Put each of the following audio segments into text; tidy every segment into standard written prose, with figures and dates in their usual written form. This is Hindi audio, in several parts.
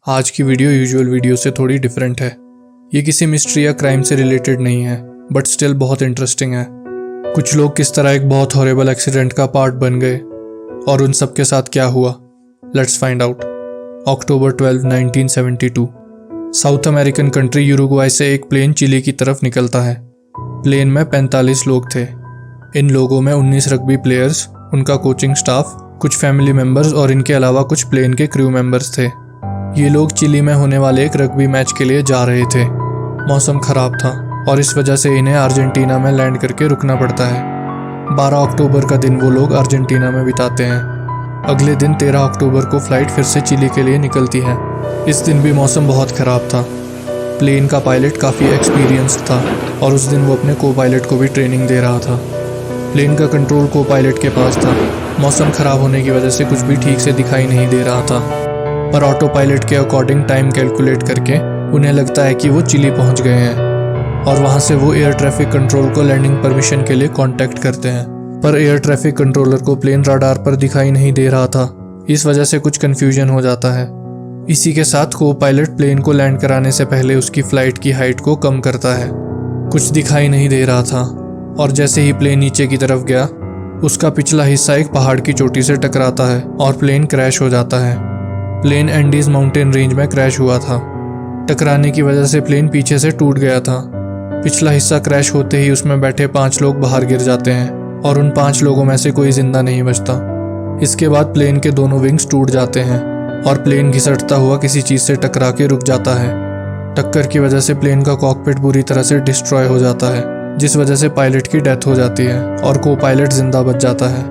आज की वीडियो यूजुअल वीडियो से थोड़ी डिफरेंट है। ये किसी मिस्ट्री या क्राइम से रिलेटेड नहीं है, बट स्टिल बहुत इंटरेस्टिंग है। कुछ लोग किस तरह एक बहुत हॉरेबल एक्सीडेंट का पार्ट बन गए और उन सब के साथ क्या हुआ, let's find out. October 12, 1972 south American country यूरुग्वाई से एक प्लेन चिली की तरफ निकलता है। प्लेन में 45 लोग थे। इन लोगों में 19 रग्बी प्लेयर्स, उनका कोचिंग स्टाफ, कुछ फैमिली मेंबर्स और इनके अलावा कुछ प्लेन के क्रू मेंबर्स थे। ये लोग चिली में होने वाले एक रग्बी मैच के लिए जा रहे थे। मौसम खराब था और इस वजह से इन्हें अर्जेंटीना में लैंड करके रुकना पड़ता है। 12 अक्टूबर का दिन वो लोग अर्जेंटीना में बिताते हैं। अगले दिन 13 अक्टूबर को फ्लाइट फिर से चिली के लिए निकलती है। इस दिन भी मौसम बहुत खराब था। प्लेन का पायलट काफ़ी एक्सपीरियंस्ड था और उस दिन वो अपने को पायलट को भी ट्रेनिंग दे रहा था। प्लेन का कंट्रोल को पायलट के पास था। मौसम खराब होने की वजह से कुछ भी ठीक से दिखाई नहीं दे रहा था, पर ऑटो पायलट के अकॉर्डिंग टाइम कैलकुलेट करके उन्हें लगता है कि वो चिली पहुंच गए हैं और वहां से वो एयर ट्रैफिक कंट्रोल को लैंडिंग परमिशन के लिए कांटेक्ट करते हैं। पर एयर ट्रैफिक कंट्रोलर को प्लेन रडार पर दिखाई नहीं दे रहा था। इस वजह से कुछ कंफ्यूजन हो जाता है। इसी के साथ को पायलट प्लेन को लैंड कराने से पहले उसकी फ्लाइट की हाइट को कम करता है। कुछ दिखाई नहीं दे रहा था और जैसे ही प्लेन नीचे की तरफ गया, उसका पिछला हिस्सा एक पहाड़ की चोटी से टकराता है और प्लेन क्रैश हो जाता है। प्लेन एंडीज माउंटेन रेंज में क्रैश हुआ था। टकराने की वजह से प्लेन पीछे से टूट गया था। पिछला हिस्सा क्रैश होते ही उसमें बैठे 5 लोग बाहर गिर जाते हैं और उन 5 लोगों में से कोई जिंदा नहीं बचता। इसके बाद प्लेन के दोनों विंग्स टूट जाते हैं और प्लेन घिसटता हुआ किसी चीज से टकरा के रुक जाता है। टक्कर की वजह से प्लेन का कॉकपिट बुरी तरह से डिस्ट्रॉय हो जाता है, जिस वजह से पायलट की डेथ हो जाती है और को पायलट जिंदा बच जाता है।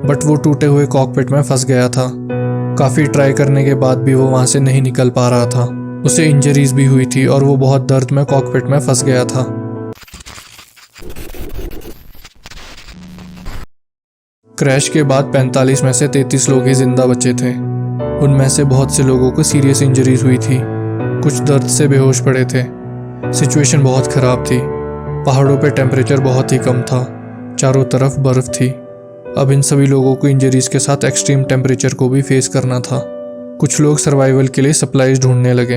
बट वो टूटे हुए कॉकपिट में फंस गया था। काफ़ी ट्राई करने के बाद भी वो वहाँ से नहीं निकल पा रहा था। उसे इंजरीज भी हुई थी और वो बहुत दर्द में कॉकपिट में फंस गया था। क्रैश के बाद 45 में से 33 लोग ही जिंदा बचे थे। उनमें से बहुत से लोगों को सीरियस इंजरीज हुई थी। कुछ दर्द से बेहोश पड़े थे। सिचुएशन बहुत ख़राब थी। पहाड़ों पे टेम्परेचर बहुत ही कम था। चारों तरफ बर्फ़ थी। अब इन सभी लोगों को इंजरीज के साथ एक्सट्रीम टेम्परेचर को भी फेस करना था। कुछ लोग सर्वाइवल के लिए सप्लाईज ढूंढने लगे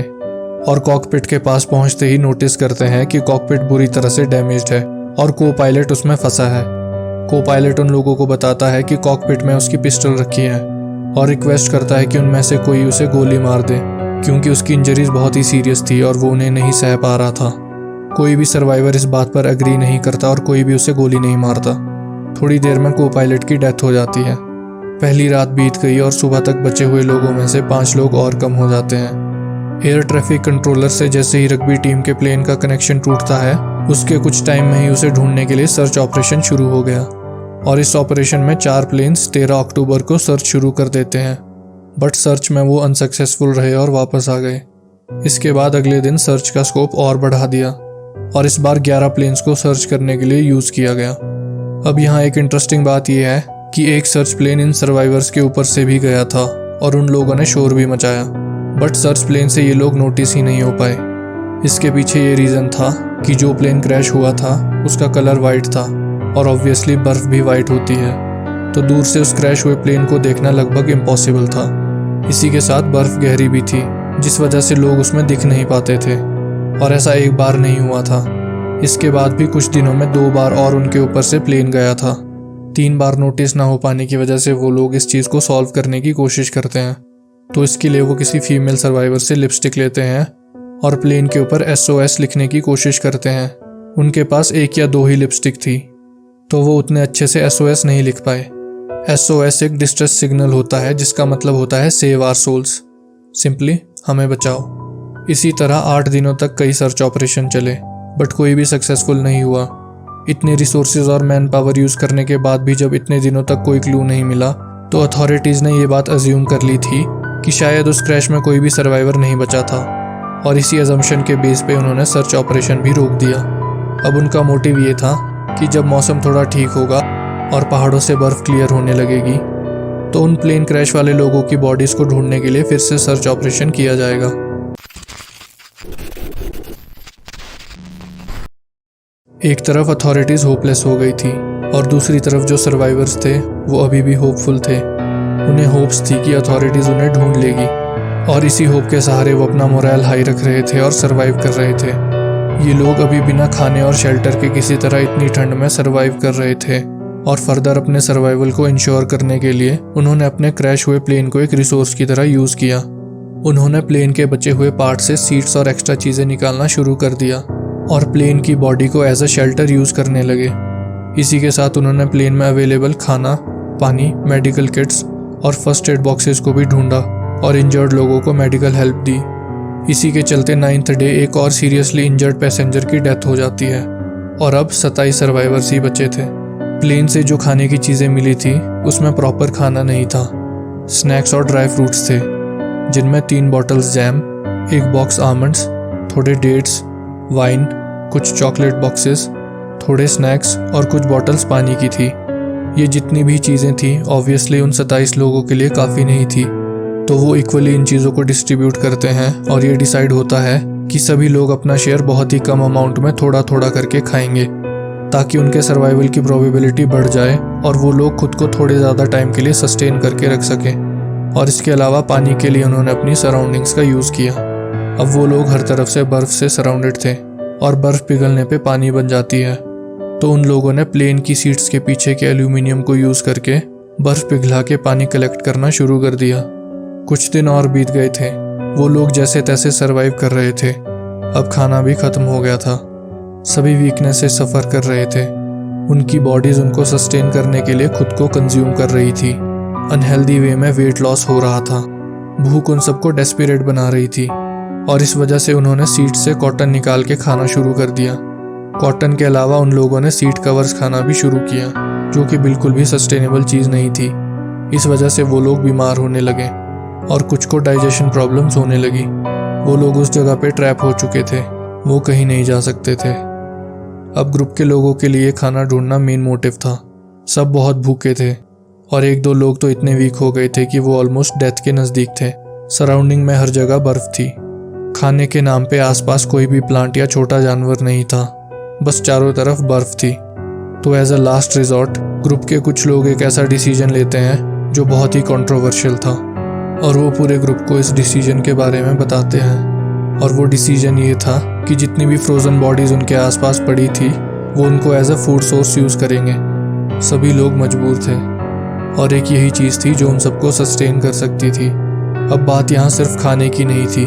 और कॉकपिट के पास पहुंचते ही नोटिस करते हैं कि कॉकपिट बुरी तरह से डैमेज्ड है और को पायलट उसमें फंसा है। को पायलट उन लोगों को बताता है कि कॉकपिट में उसकी पिस्टल रखी है और रिक्वेस्ट करता है कि उनमें से कोई उसे गोली मार दे, क्योंकि उसकी इंजरीज बहुत ही सीरियस थी और वो उन्हें नहीं सह पा रहा था। कोई भी सर्वाइवर इस बात पर एग्री नहीं करता और कोई भी उसे गोली नहीं मारता। थोड़ी देर में को पायलट की डेथ हो जाती है। पहली रात बीत गई और सुबह तक बचे हुए लोगों में से 5 लोग और कम हो जाते हैं। एयर ट्रैफिक कंट्रोलर से जैसे ही रग्बी टीम के प्लेन का कनेक्शन टूटता है, उसके कुछ टाइम में ही उसे ढूंढने के लिए सर्च ऑपरेशन शुरू हो गया और इस ऑपरेशन में 4 प्लेन्स 13 अक्टूबर को सर्च शुरू कर देते हैं। बट सर्च में वो अनसक्सेसफुल रहे और वापस आ गए। इसके बाद अगले दिन सर्च का स्कोप और बढ़ा दिया और इस बार 11 प्लेन्स को सर्च करने के लिए यूज़ किया गया। अब यहाँ एक इंटरेस्टिंग बात यह है कि एक सर्च प्लेन इन सर्वाइवर्स के ऊपर से भी गया था और उन लोगों ने शोर भी मचाया, बट सर्च प्लेन से ये लोग नोटिस ही नहीं हो पाए। इसके पीछे ये रीज़न था कि जो प्लेन क्रैश हुआ था उसका कलर वाइट था और ऑब्वियसली बर्फ़ भी वाइट होती है, तो दूर से उस क्रैश हुए प्लेन को देखना लगभग इम्पॉसिबल था। इसी के साथ बर्फ़ गहरी भी थी, जिस वजह से लोग उसमें दिख नहीं पाते थे। और ऐसा एक बार नहीं हुआ था। इसके बाद भी कुछ दिनों में 2 बार और उनके ऊपर से प्लेन गया था। 3 बार नोटिस ना हो पाने की वजह से वो लोग इस चीज़ को सॉल्व करने की कोशिश करते हैं। तो इसके लिए वो किसी फीमेल सर्वाइवर से लिपस्टिक लेते हैं और प्लेन के ऊपर SOS लिखने की कोशिश करते हैं। उनके पास 1 या 2 ही लिपस्टिक थी, तो वो उतने अच्छे से SOS नहीं लिख पाए। SOS एक डिस्ट्रेस सिग्नल होता है, जिसका मतलब होता है सेव आवर सोल्स, सिंपली हमें बचाओ। इसी तरह 8 दिनों तक कई सर्च ऑपरेशन चले, बट कोई भी सक्सेसफुल नहीं हुआ। इतने रिसोर्सेज और मैन पावर यूज़ करने के बाद भी जब इतने दिनों तक कोई क्लू नहीं मिला, तो अथॉरिटीज़ ने ये बात अज्यूम कर ली थी कि शायद उस क्रैश में कोई भी सर्वाइवर नहीं बचा था और इसी अजम्पशन के बेस पे उन्होंने सर्च ऑपरेशन भी रोक दिया। अब उनका मोटिव ये था कि जब मौसम थोड़ा ठीक होगा और पहाड़ों से बर्फ़ क्लियर होने लगेगी, तो उन प्लेन क्रैश वाले लोगों की बॉडीज़ को ढूंढने के लिए फिर से सर्च ऑपरेशन किया जाएगा। एक तरफ अथॉरिटीज़ होपलेस हो गई थी और दूसरी तरफ जो सर्वाइवर्स थे वो अभी भी होपफुल थे। उन्हें होप्स थी कि अथॉरिटीज़ उन्हें ढूंढ लेगी। और इसी होप के सहारे वो अपना मोरल हाई रख रहे थे और सरवाइव कर रहे थे। ये लोग अभी बिना खाने और शेल्टर के किसी तरह इतनी ठंड में सरवाइव कर रहे थे और फर्दर अपने सर्वाइवल को इंश्योर करने के लिए उन्होंने अपने क्रैश हुए प्लेन को एक रिसोर्स की तरह यूज़ किया। उन्होंने प्लेन के बचे हुए पार्ट से सीट्स और एक्स्ट्रा चीज़ें निकालना शुरू कर दिया और प्लेन की बॉडी को एज अ शेल्टर यूज़ करने लगे। इसी के साथ उन्होंने प्लेन में अवेलेबल खाना, पानी, मेडिकल किट्स और फर्स्ट एड बॉक्सेस को भी ढूंढा और इंजर्ड लोगों को मेडिकल हेल्प दी। इसी के चलते 9th डे एक और सीरियसली इंजर्ड पैसेंजर की डेथ हो जाती है और अब 27 सर्वाइवर्स ही बचे थे। प्लेन से जो खाने की चीज़ें मिली थी उसमें प्रॉपर खाना नहीं था। स्नैक्स और ड्राई फ्रूट्स थे, जिनमें 3 बॉटल्स जैम, 1 बॉक्स आमंड्स, थोड़े डेट्स, वाइन, कुछ चॉकलेट बॉक्सेस, थोड़े स्नैक्स और कुछ बॉटल्स पानी की थी। ये जितनी भी चीज़ें थी ऑब्वियसली उन 27 लोगों के लिए काफ़ी नहीं थी, तो वो इक्वली इन चीज़ों को डिस्ट्रीब्यूट करते हैं और ये डिसाइड होता है कि सभी लोग अपना शेयर बहुत ही कम अमाउंट में थोड़ा थोड़ा करके खाएंगे ताकि उनके सर्वाइवल की प्रोबेबिलिटी बढ़ जाए और वो लोग खुद को थोड़े ज़्यादा टाइम के लिए सस्टेन करके रख सकें। और इसके अलावा पानी के लिए उन्होंने अपनी सराउंडिंग्स का यूज़ किया। अब वो लोग हर तरफ से बर्फ़ से सराउंडेड थे और बर्फ़ पिघलने पे पानी बन जाती है, तो उन लोगों ने प्लेन की सीट्स के पीछे के एल्यूमिनियम को यूज़ करके बर्फ़ पिघला के पानी कलेक्ट करना शुरू कर दिया। कुछ दिन और बीत गए थे, वो लोग जैसे तैसे सरवाइव कर रहे थे। अब खाना भी ख़त्म हो गया था, सभी वीकनेस से सफ़र कर रहे थे। उनकी बॉडीज़ उनको सस्टेन करने के लिए खुद को कंज्यूम कर रही थी। अनहेल्दी वे में वेट लॉस हो रहा था, भूख उन सबको डेस्परेट बना रही थी और इस वजह से उन्होंने सीट से कॉटन निकाल के खाना शुरू कर दिया। कॉटन के अलावा उन लोगों ने सीट कवर्स खाना भी शुरू किया, जो कि बिल्कुल भी सस्टेनेबल चीज़ नहीं थी। इस वजह से वो लोग बीमार होने लगे और कुछ को डाइजेशन प्रॉब्लम्स होने लगी। वो लोग उस जगह पे ट्रैप हो चुके थे, वो कहीं नहीं जा सकते थे। अब ग्रुप के लोगों के लिए खाना ढूंढना मेन मोटिव था। सब बहुत भूखे थे और 1-2 लोग तो इतने वीक हो गए थे कि वो ऑलमोस्ट डेथ के नज़दीक थे। सराउंडिंग में हर जगह बर्फ़ थी। खाने के नाम पे आसपास कोई भी प्लांट या छोटा जानवर नहीं था, बस चारों तरफ बर्फ़ थी। तो as a last resort group के कुछ लोग एक ऐसा डिसीजन लेते हैं जो बहुत ही कंट्रोवर्शियल था और वो पूरे ग्रुप को इस डिसीजन के बारे में बताते हैं। और वो डिसीजन ये था कि जितनी भी फ्रोज़न बॉडीज़ उनके आसपास पड़ी थी वो उनको as a food source use करेंगे। सभी लोग मजबूर थे और एक यही चीज़ थी जो उन सबको सस्टेन कर सकती थी। अब बात यहाँ सिर्फ खाने की नहीं थी।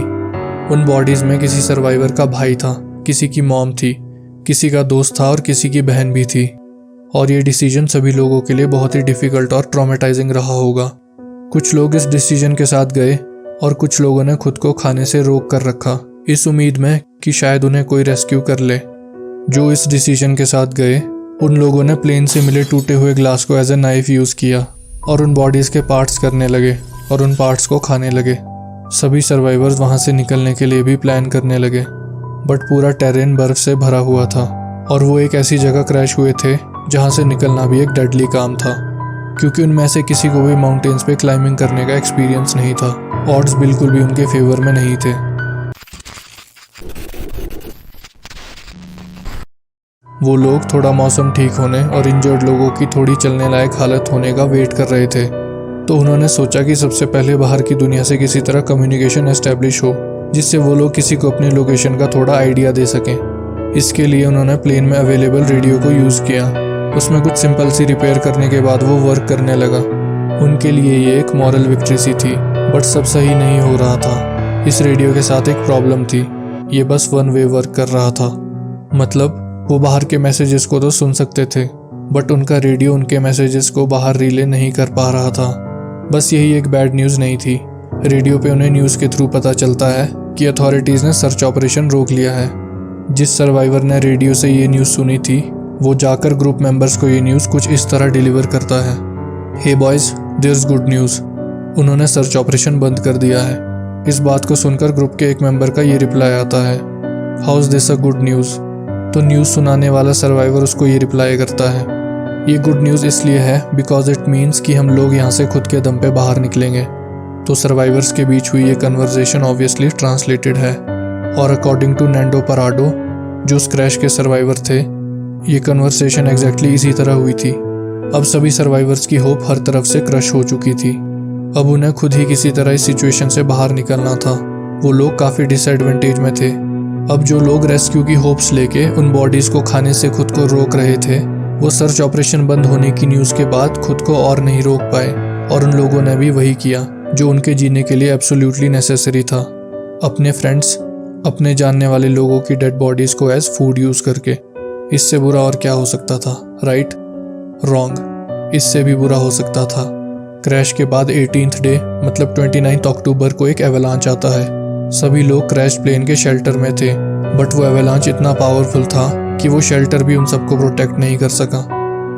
उन बॉडीज़ में किसी सर्वाइवर का भाई था, किसी की मॉम थी, किसी का दोस्त था और किसी की बहन भी थी। और ये डिसीजन सभी लोगों के लिए बहुत ही डिफ़िकल्ट और ट्रॉमेटाइजिंग रहा होगा। कुछ लोग इस डिसीजन के साथ गए और कुछ लोगों ने खुद को खाने से रोक कर रखा, इस उम्मीद में कि शायद उन्हें कोई रेस्क्यू कर ले। जो इस डिसीजन के साथ गए उन लोगों ने प्लेन से मिले टूटे हुए ग्लास को एज ए नाइफ यूज़ किया और उन बॉडीज़ के पार्ट्स करने लगे और उन पार्ट्स को खाने लगे। सभी सर्वाइवर्स वहाँ से निकलने के लिए भी प्लान करने लगे, बट पूरा टेरेन बर्फ से भरा हुआ था और वो एक ऐसी जगह क्रैश हुए थे जहाँ से निकलना भी एक डेडली काम था, क्योंकि उनमें से किसी को भी माउंटेन्स पे क्लाइंबिंग करने का एक्सपीरियंस नहीं था। ऑड्स बिल्कुल भी उनके फेवर में नहीं थे। वो लोग थोड़ा मौसम ठीक होने और इंजर्ड लोगों की थोड़ी चलने लायक हालत होने का वेट कर रहे थे, तो उन्होंने सोचा कि सबसे पहले बाहर की दुनिया से किसी तरह कम्युनिकेशन एस्टेब्लिश हो जिससे वो लोग किसी को अपनी लोकेशन का थोड़ा आइडिया दे सकें। इसके लिए उन्होंने प्लेन में अवेलेबल रेडियो को यूज़ किया। उसमें कुछ सिंपल सी रिपेयर करने के बाद वो वर्क करने लगा। उनके लिए ये एक मॉरल विक्ट्री सी थी, बट सब सही नहीं हो रहा था। इस रेडियो के साथ एक प्रॉब्लम थी, ये बस 1 वे वर्क कर रहा था। मतलब वो बाहर के मैसेजेस को तो सुन सकते थे, बट उनका रेडियो उनके मैसेजेस को बाहर रिले नहीं कर पा रहा था। बस यही एक बैड न्यूज़ नहीं थी। रेडियो पे उन्हें न्यूज़ के थ्रू पता चलता है कि अथॉरिटीज़ ने सर्च ऑपरेशन रोक लिया है। जिस सर्वाइवर ने रेडियो से ये न्यूज़ सुनी थी वो जाकर ग्रुप मेंबर्स को ये न्यूज़ कुछ इस तरह डिलीवर करता है, hey boys, there is good news. उन्होंने सर्च ऑपरेशन बंद कर दिया है। इस बात को सुनकर ग्रुप के एक मेंबर का ये रिप्लाई आता है, how is this a good news. तो न्यूज़ सुनाने वाला सर्वाइवर उसको ये रिप्लाई करता है, ये गुड न्यूज़ इसलिए है बिकॉज इट मीन्स कि हम लोग यहाँ से खुद के दम पे बाहर निकलेंगे। तो सर्वाइवर्स के बीच हुई ये कन्वर्सेशन ऑब्वियसली ट्रांसलेटेड है और अकॉर्डिंग टू नैंडो पराडो जो उस क्रैश के सर्वाइवर थे, ये कन्वर्सेशन एग्जैक्टली इसी तरह हुई थी। अब सभी सर्वाइवर्स की होप हर तरफ से क्रश हो चुकी थी। अब उन्हें खुद ही किसी तरह इस सिचुएशन से बाहर निकलना था। वो लोग काफ़ी डिसएडवांटेज में थे। अब जो लोग रेस्क्यू की होप्स लेके उन बॉडीज़ को खाने से खुद को रोक रहे थे, वो सर्च ऑपरेशन बंद होने की न्यूज़ के बाद खुद को और नहीं रोक पाए, और उन लोगों ने भी वही किया जो उनके जीने के लिए एब्सोल्युटली नेसेसरी था। अपने फ्रेंड्स, अपने जानने वाले लोगों की डेड बॉडीज़ को एज फूड यूज़ करके। इससे बुरा और क्या हो सकता था, राइट? रॉन्ग, इससे भी बुरा हो सकता था। क्रैश के बाद 18th डे मतलब 29 अक्टूबर को एक एवलांच आता है। सभी लोग क्रैश प्लेन के शेल्टर में थे, बट वो एवलांच इतना पावरफुल था कि वो शेल्टर भी उन सबको प्रोटेक्ट नहीं कर सका।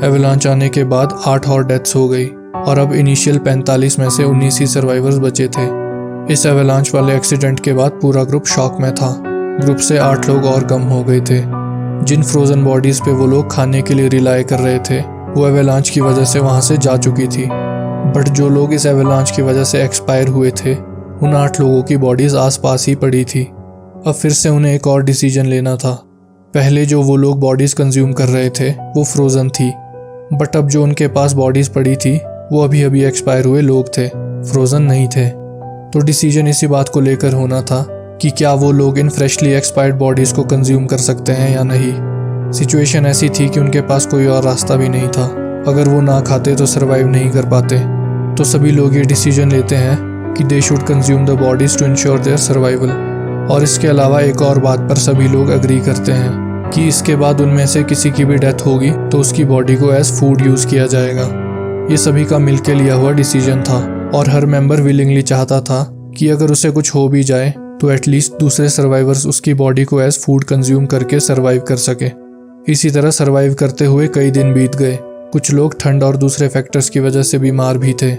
एवलांच आने के बाद 8 और डेथ्स हो गई, और अब इनिशियल 45 में से 19 ही सर्वाइवर्स बचे थे। इस एवलांच वाले एक्सीडेंट के बाद पूरा ग्रुप शॉक में था। ग्रुप से 8 लोग और कम हो गए थे। जिन फ्रोजन बॉडीज पे वो लोग खाने के लिए रिलाय कर रहे थे, वो एवलांच की वजह से वहां से जा चुकी थी। बट जो लोग इस एवलांच की वजह से एक्सपायर हुए थे, उन 8 लोगों की बॉडीज आसपास ही पड़ी थी। अब फिर से उन्हें एक और डिसीजन लेना था। पहले जो वो लोग बॉडीज कंज्यूम कर रहे थे वो फ्रोजन थी, बट अब जो उनके पास बॉडीज पड़ी थी वो अभी अभी एक्सपायर हुए लोग थे, फ्रोजन नहीं थे। तो डिसीजन इसी बात को लेकर होना था कि क्या वो लोग इन फ्रेशली एक्सपायर्ड बॉडीज को कंज्यूम कर सकते हैं या नहीं। सिचुएशन ऐसी थी कि उनके पास कोई और रास्ता भी नहीं था। अगर वो ना खाते तो सरवाइव नहीं कर पाते। तो सभी लोग ये डिसीजन लेते हैं कि they should consume the bodies to ensure their survival. और इसके अलावा एक और बात पर सभी लोग एग्री करते हैं कि इसके बाद उनमें से किसी की भी डेथ होगी तो उसकी बॉडी को एज फूड यूज किया जाएगा। ये सभी का मिलकर लिया हुआ डिसीजन था, और हर मेंबर विलिंगली चाहता था कि अगर उसे कुछ हो भी जाए तो एटलीस्ट दूसरे सर्वाइवर्स उसकी बॉडी को एज फूड कंज्यूम करके सर्वाइव कर सके। इसी तरह सर्वाइव करते हुए कई दिन बीत गए। कुछ लोग ठंड और दूसरे फैक्टर्स की वजह से बीमार भी थे।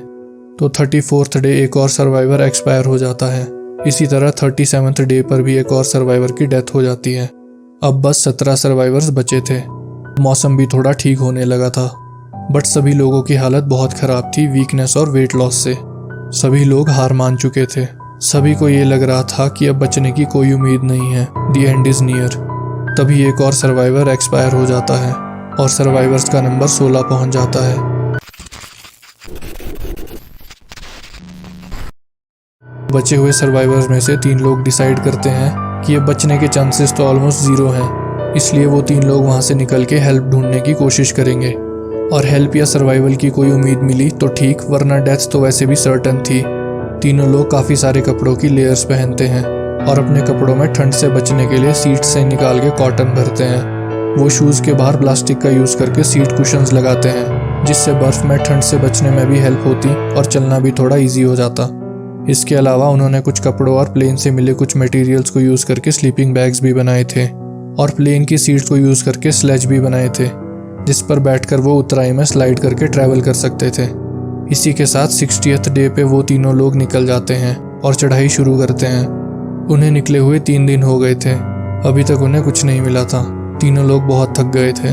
तो 34th डे एक और सर्वाइवर एक्सपायर हो जाता है। इसी तरह 37th डे पर भी एक और सर्वाइवर की डेथ हो जाती है। अब बस 17 सर्वाइवर्स बचे थे। मौसम भी थोड़ा ठीक होने लगा था, बट सभी लोगों की हालत बहुत ख़राब थी वीकनेस और वेट लॉस से। सभी लोग हार मान चुके थे। सभी को ये लग रहा था कि अब बचने की कोई उम्मीद नहीं है, द एंड इज़ नियर। तभी एक और सर्वाइवर एक्सपायर हो जाता है और सर्वाइवर्स का नंबर 16 पहुंच जाता है। बचे हुए सर्वाइवर्स में से 3 लोग डिसाइड करते हैं कि अब बचने के चांसेस तो ऑलमोस्ट 0 हैं, इसलिए वो 3 लोग वहाँ से निकल के हेल्प ढूंढने की कोशिश करेंगे। और हेल्प या सर्वाइवल की कोई उम्मीद मिली तो ठीक, वरना डेथ तो वैसे भी सर्टन थी। तीनों लोग काफ़ी सारे कपड़ों की लेयर्स पहनते हैं और अपने कपड़ों में ठंड से बचने के लिए सीट से निकाल के कॉटन भरते हैं। वो शूज़ के बाहर प्लास्टिक का यूज़ करके सीट कुशन्स लगाते हैं, जिससे बर्फ़ में ठंड से बचने में भी हेल्प होती और चलना भी थोड़ा ईजी हो जाता। इसके अलावा उन्होंने कुछ कपड़ों और प्लेन से मिले कुछ मटेरियल्स को यूज़ करके स्लीपिंग बैग्स भी बनाए थे, और प्लेन की सीट्स को यूज़ करके स्लेज भी बनाए थे, जिस पर बैठकर वो उतराई में स्लाइड करके ट्रैवल कर सकते थे। इसी के साथ 60th डे पे वो तीनों लोग निकल जाते हैं और चढ़ाई शुरू करते हैं। उन्हें निकले हुए 3 दिन हो गए थे। अभी तक उन्हें कुछ नहीं मिला था। तीनों लोग बहुत थक गए थे।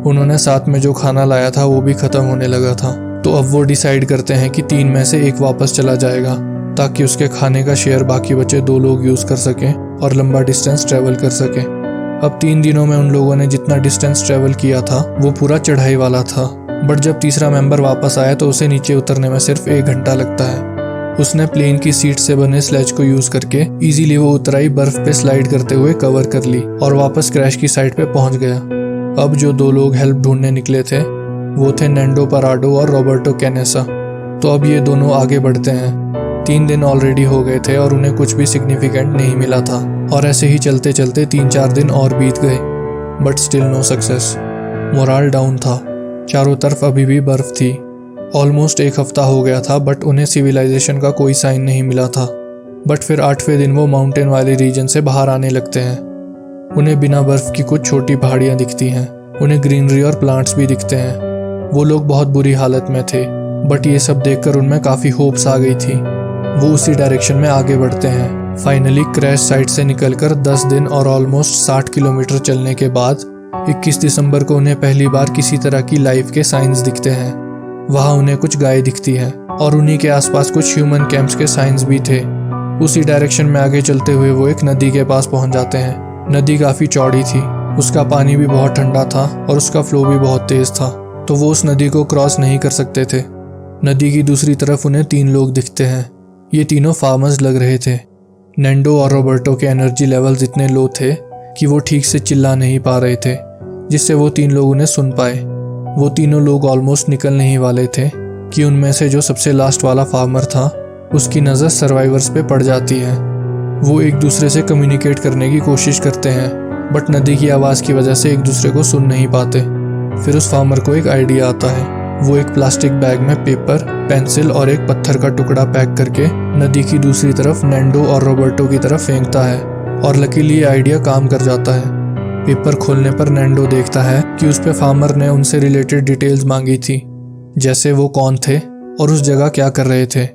उन्होंने साथ में जो खाना लाया था वो भी ख़त्म होने लगा था। तो अब वो डिसाइड करते हैं कि 3 में से 1 वापस चला जाएगा, ताकि उसके खाने का शेयर बाकी बचे 2 लोग यूज़ कर सकें और लंबा डिस्टेंस ट्रैवल कर सकें। अब 3 दिनों में उन लोगों ने जितना डिस्टेंस ट्रैवल किया था वो पूरा चढ़ाई वाला था, बट जब तीसरा मेंबर वापस आया तो उसे नीचे उतरने में सिर्फ 1 घंटा लगता है। उसने प्लेन की सीट से बने स्लेज को यूज़ करके इजीली वो उतराई बर्फ पे स्लाइड करते हुए कवर कर ली और वापस क्रैश की साइड पे पहुंच गया। अब जो 2 लोग हेल्प ढूंढने निकले थे वो थे नैंडो पराडो और रॉबर्टो कैनेसा। तो अब ये दोनों आगे बढ़ते हैं। 3 दिन ऑलरेडी हो गए थे और उन्हें कुछ भी सिग्निफिकेंट नहीं मिला था, और ऐसे ही चलते चलते 3-4 दिन और बीत गए, but still no success. Morale down था। चारों तरफ अभी भी बर्फ थी। ऑलमोस्ट 1 हफ्ता हो गया था, बट उन्हें सिविलाइजेशन का कोई साइन नहीं मिला था। बट फिर 8वें दिन वो माउंटेन वाले रीजन से बाहर आने लगते हैं। उन्हें बिना बर्फ की कुछ छोटी पहाड़ियाँ दिखती हैं। उन्हें ग्रीनरी और प्लांट्स भी दिखते हैं। वो लोग बहुत बुरी हालत में थे, बट ये सब देखकर उनमें काफ़ी होप्स आ गई थी। वो उसी डायरेक्शन में आगे बढ़ते हैं। फाइनली क्रैश साइट से निकलकर 10 दिन और ऑलमोस्ट 60 किलोमीटर चलने के बाद 21 दिसंबर को उन्हें पहली बार किसी तरह की लाइफ के साइंस दिखते हैं। वहाँ उन्हें कुछ गाय दिखती हैं और उन्हीं के आसपास कुछ ह्यूमन कैंप्स के साइंस भी थे। उसी डायरेक्शन में आगे चलते हुए वो एक नदी के पास पहुँच जाते हैं। नदी काफ़ी चौड़ी थी, उसका पानी भी बहुत ठंडा था और उसका फ्लो भी बहुत तेज़ था, तो वो उस नदी को क्रॉस नहीं कर सकते थे। नदी की दूसरी तरफ उन्हें 3 लोग दिखते हैं। ये तीनों फार्मर्स लग रहे थे। नैंडो और रॉबर्टो के एनर्जी लेवल्स इतने लो थे कि वो ठीक से चिल्ला नहीं पा रहे थे, जिससे वो 3 लोग उन्हें सुन पाए। वो तीनों लोग ऑलमोस्ट निकलने ही वाले थे कि उनमें से जो सबसे लास्ट वाला फार्मर था, उसकी नज़र सर्वाइवर्स पे पड़ जाती है। वो एक दूसरे से कम्युनिकेट करने की कोशिश करते हैं, बट नदी की आवाज़ की वजह से एक दूसरे को सुन नहीं पाते। फिर उस फार्मर को एक आइडिया आता है। वो एक प्लास्टिक बैग में पेपर, पेंसिल और एक पत्थर का टुकड़ा पैक करके नदी की दूसरी तरफ नैंडो और रॉबर्टो की तरफ फेंकता है, और लकीली ये आइडिया काम कर जाता है। पेपर खोलने पर नैंडो देखता है कि उस पे फार्मर ने उनसे रिलेटेड डिटेल्स मांगी थी, जैसे वो कौन थे और उस जगह क्या कर रहे थे।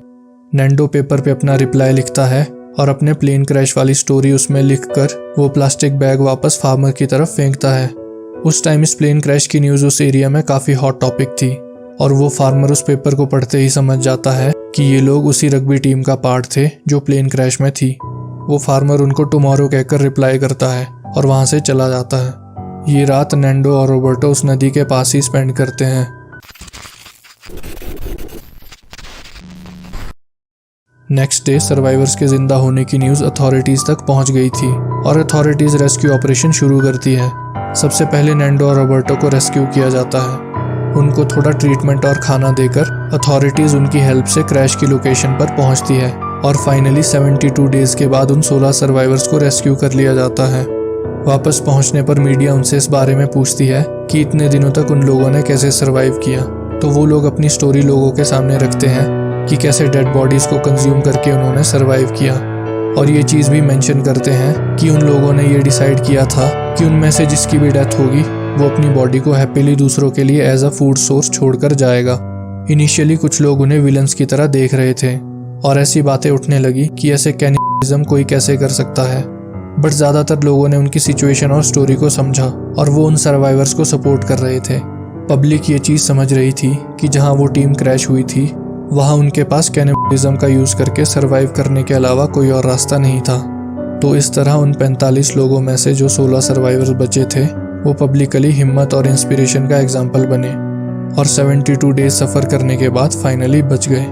नैंडो पेपर पे अपना रिप्लाई लिखता है और अपने प्लेन क्रैश वाली स्टोरी उसमें लिखकर वो प्लास्टिक बैग वापस फार्मर की तरफ फेंकता है। उस टाइम इस प्लेन क्रैश की न्यूज़ उस एरिया में काफ़ी हॉट टॉपिक थी, और वो फार्मर उस पेपर को पढ़ते ही समझ जाता है कि ये लोग उसी रग्बी टीम का पार्ट थे जो प्लेन क्रैश में थी। वो फार्मर उनको टुमारो कहकर रिप्लाई करता है और वहाँ से चला जाता है। ये रात नैंडो और रॉबर्टो उस नदी के पास ही स्पेंड करते हैं। नेक्स्ट डे सर्वाइवर्स के जिंदा होने की न्यूज़ अथॉरिटीज़ तक पहुंच गई थी और अथॉरिटीज़ रेस्क्यू ऑपरेशन शुरू करती है। सबसे पहले नैंडो और रॉबर्टो को रेस्क्यू किया जाता है। उनको थोड़ा ट्रीटमेंट और खाना देकर अथॉरिटीज़ उनकी हेल्प से क्रैश की लोकेशन पर पहुंचती है, और फाइनली 72 डेज़ के बाद उन 16 सर्वाइवर्स को रेस्क्यू कर लिया जाता है। वापस पहुंचने पर मीडिया उनसे इस बारे में पूछती है कि इतने दिनों तक उन लोगों ने कैसे सर्वाइव किया। तो वो लोग अपनी स्टोरी लोगों के सामने रखते हैं कि कैसे डेड बॉडीज़ को कंज्यूम करके उन्होंने सर्वाइव किया, और ये चीज़ भी मेंशन करते हैं कि उन लोगों ने ये डिसाइड किया था कि उनमें से जिसकी भी डेथ होगी वो अपनी बॉडी को हैप्पीली दूसरों के लिए एज अ फूड सोर्स छोड़कर जाएगा। इनिशियली कुछ लोग उन्हें विलन्स की तरह देख रहे थे, और ऐसी बातें उठने लगी कि ऐसे कैनिबलिज्म कोई कैसे कर सकता है। बट ज़्यादातर लोगों ने उनकी सिचुएशन और स्टोरी को समझा, और वो उन सर्वाइवर्स को सपोर्ट कर रहे थे। पब्लिक ये चीज़ समझ रही थी कि जहाँ वो टीम क्रैश हुई थी वहाँ उनके पास कैनिबलिज्म का यूज़ करके सर्वाइव करने के अलावा कोई और रास्ता नहीं था। तो इस तरह उन 45 लोगों में से जो 16 सर्वाइवर्स बचे थे वो पब्लिकली हिम्मत और इंस्पिरेशन का एग्जाम्पल बने, और 72 डेज सफ़र करने के बाद फाइनली बच गए।